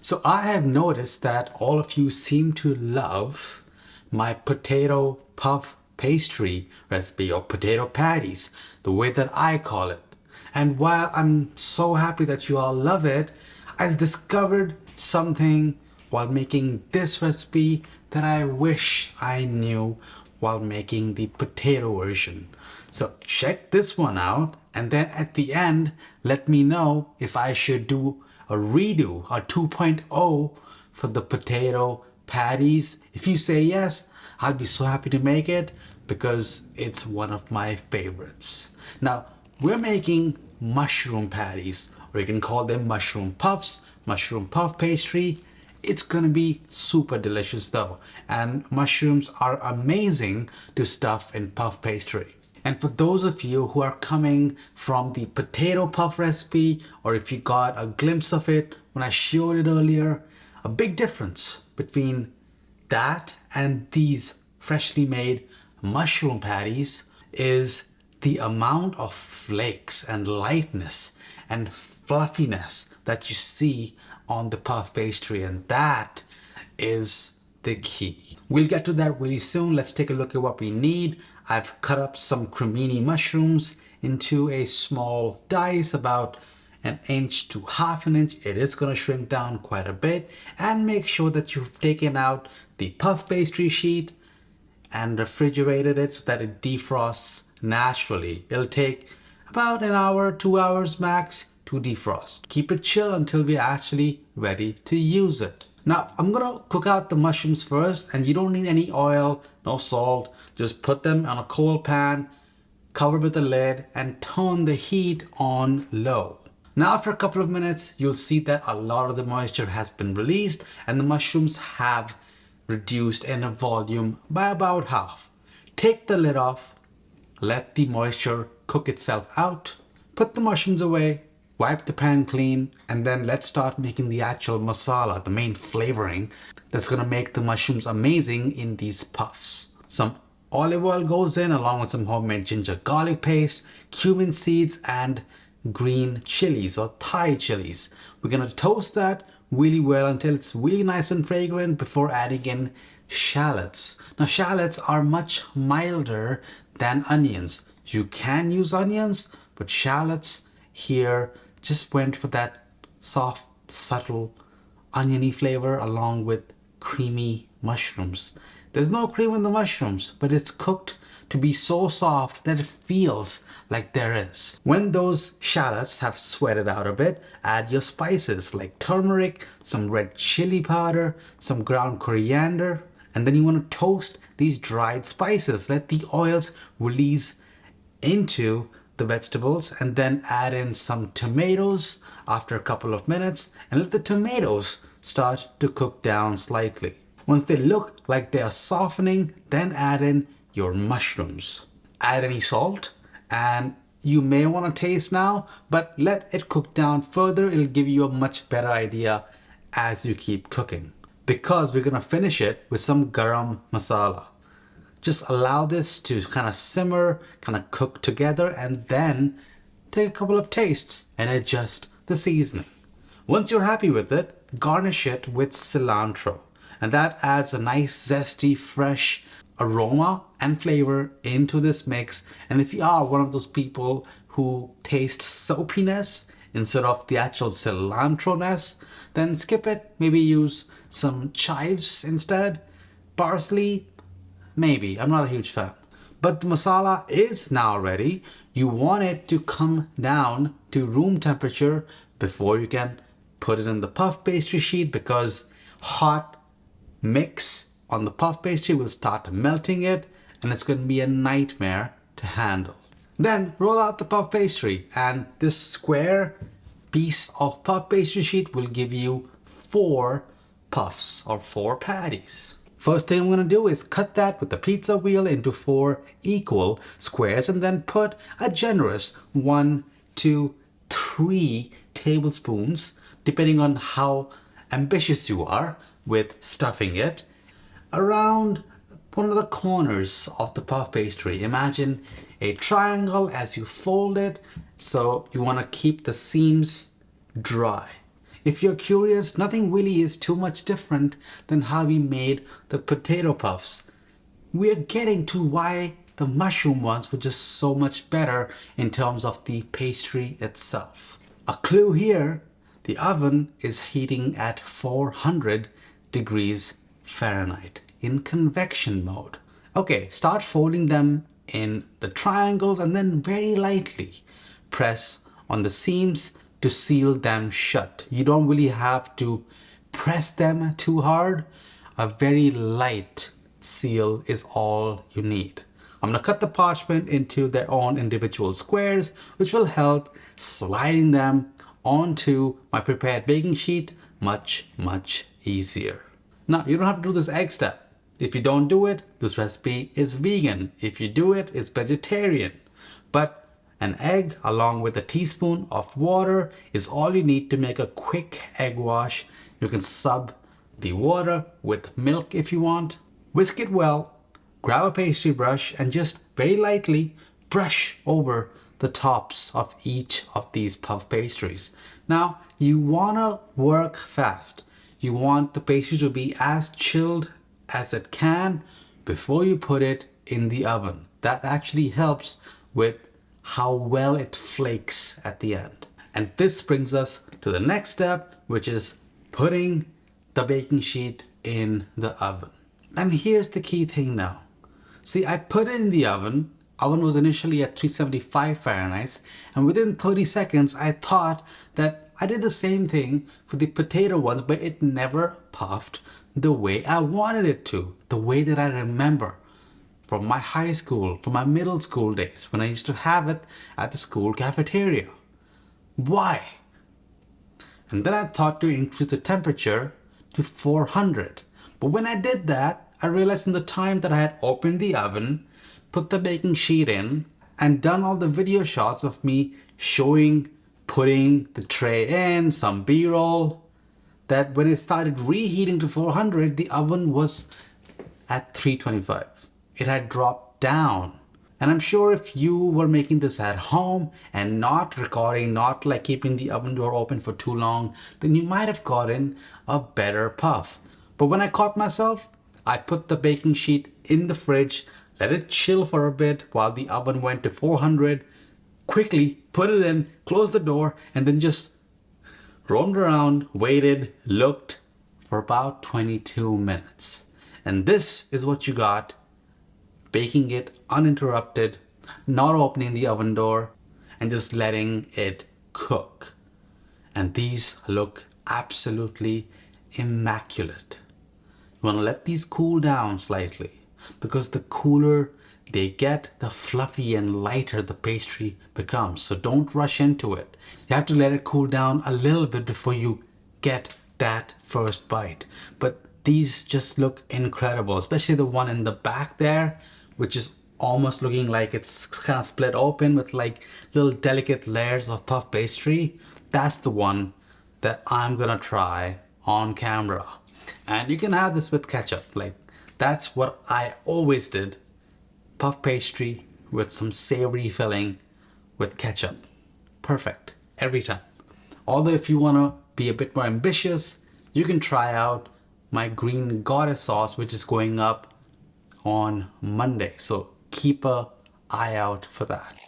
So I have noticed that all of you seem to love my potato puff pastry recipe, or potato patties, the way that I call it. And while I'm so happy that you all love it, I discovered something while making this recipe that I wish I knew while making the potato version. So check this one out, and then at the end, let me know if I should do a redo, a 2.0 for the potato patties. If you say yes, I'll be so happy to make it because it's one of my favorites. Now, we're making mushroom patties, or you can call them mushroom puffs, mushroom puff pastry. It's gonna be super delicious though, and mushrooms are amazing to stuff in puff pastry. And for those of you who are coming from the potato puff recipe, or if you got a glimpse of it when I showed it earlier, a big difference between that and these freshly made mushroom patties is the amount of flakes and lightness and fluffiness that you see on the puff pastry, and that is the key. We'll get to that really soon. Let's take a look at what we need. I've cut up some cremini mushrooms into a small dice, about an inch to half an inch. It is going to shrink down quite a bit, and make sure that you've taken out the puff pastry sheet and refrigerated it so that it defrosts naturally. It'll take about an hour, 2 hours max to defrost. Keep it chill until we're actually ready to use it. Now, I'm gonna cook out the mushrooms first, and you don't need any oil, no salt. Just put them on a cold pan, cover with a lid, and turn the heat on low. Now, after a couple of minutes, you'll see that a lot of the moisture has been released and the mushrooms have reduced in volume by about half. Take the lid off, let the moisture cook itself out, put the mushrooms away, wipe the pan clean, and then let's start making the actual masala, the main flavoring that's gonna make the mushrooms amazing in these puffs. Some olive oil goes in along with some homemade ginger garlic paste, cumin seeds, and green chilies or Thai chilies. We're gonna toast that really well until it's really nice and fragrant before adding in shallots. Now, shallots are much milder than onions. You can use onions, but shallots here just went for that soft, subtle, oniony flavor along with creamy mushrooms. There's no cream in the mushrooms, but it's cooked to be so soft that it feels like there is. When those shallots have sweated out a bit, add your spices like turmeric, some red chili powder, some ground coriander, and then you want to toast these dried spices. Let the oils release into the vegetables, and then add in some tomatoes after a couple of minutes, and let the tomatoes start to cook down slightly. Once they look like they are softening, then add in your mushrooms. Add any salt, and you may want to taste now, but let it cook down further. It'll give you a much better idea as you keep cooking, because we're gonna finish it with some garam masala. Just allow this to kind of simmer, kind of cook together, and then take a couple of tastes and adjust the seasoning. Once you're happy with it, garnish it with cilantro, and that adds a nice zesty, fresh aroma and flavor into this mix. And if you are one of those people who taste soapiness instead of the actual cilantro-ness, then skip it. Maybe use some chives instead. Parsley, maybe. I'm not a huge fan. But the masala is now ready. You want it to come down to room temperature before you can put it in the puff pastry sheet, because hot mix on the puff pastry will start melting it, and it's going to be a nightmare to handle. Then roll out the puff pastry, and this square piece of puff pastry sheet will give you 4 puffs or 4 patties. First thing I'm going to do is cut that with the pizza wheel into 4 equal squares, and then put a generous 1, 2, 3 tablespoons, depending on how ambitious you are with stuffing it, around one of the corners of the puff pastry. Imagine a triangle as you fold it, so you want to keep the seams dry. If you're curious, nothing really is too much different than how we made the potato puffs. We're getting to why the mushroom ones were just so much better in terms of the pastry itself. A clue here, the oven is heating at 400 degrees Fahrenheit in convection mode. Okay, start folding them in the triangles and then very lightly press on the seams to seal them shut. You don't really have to press them too hard. A very light seal is all you need. I'm gonna cut the parchment into their own individual squares, which will help sliding them onto my prepared baking sheet much easier. Now, you don't have to do this egg step. If you don't do it, this recipe is vegan. If you do it, it's vegetarian. But an egg along with a teaspoon of water is all you need to make a quick egg wash. You can sub the water with milk if you want. Whisk it well, grab a pastry brush and just very lightly brush over the tops of each of these puff pastries. Now, you wanna work fast. You want the pastry to be as chilled as it can before you put it in the oven. That actually helps with how well it flakes at the end. And this brings us to the next step, which is putting the baking sheet in the oven. And here's the key thing now. See, I put it in the oven. Oven was initially at 375 Fahrenheit, and within 30 seconds, I thought that I did the same thing for the potato ones, but it never puffed the way I wanted it to, the way that I remember from my high school, from my middle school days, when I used to have it at the school cafeteria. Why? And then I thought to increase the temperature to 400. But when I did that, I realized in the time that I had opened the oven, put the baking sheet in, and done all the video shots of me showing, putting the tray in, some B-roll, that when it started reheating to 400, the oven was at 325. It had dropped down. And I'm sure if you were making this at home and not recording, not like keeping the oven door open for too long, then you might have gotten a better puff. But when I caught myself, I put the baking sheet in the fridge, let it chill for a bit while the oven went to 400, quickly put it in, closed the door, and then just roamed around, waited, looked for about 22 minutes. And this is what you got, baking it uninterrupted, not opening the oven door, and just letting it cook. And these look absolutely immaculate. You want to let these cool down slightly, because the cooler they get, the fluffy and lighter the pastry becomes. So don't rush into it. You have to let it cool down a little bit before you get that first bite. But these just look incredible, especially the one in the back there, which is almost looking like it's kind of split open with like little delicate layers of puff pastry. That's the one that I'm gonna try on camera. And you can have this with ketchup. Like, that's what I always did. Puff pastry with some savory filling with ketchup. Perfect every time. Although if you want to be a bit more ambitious, you can try out my green goddess sauce, which is going up on Monday. So keep an eye out for that.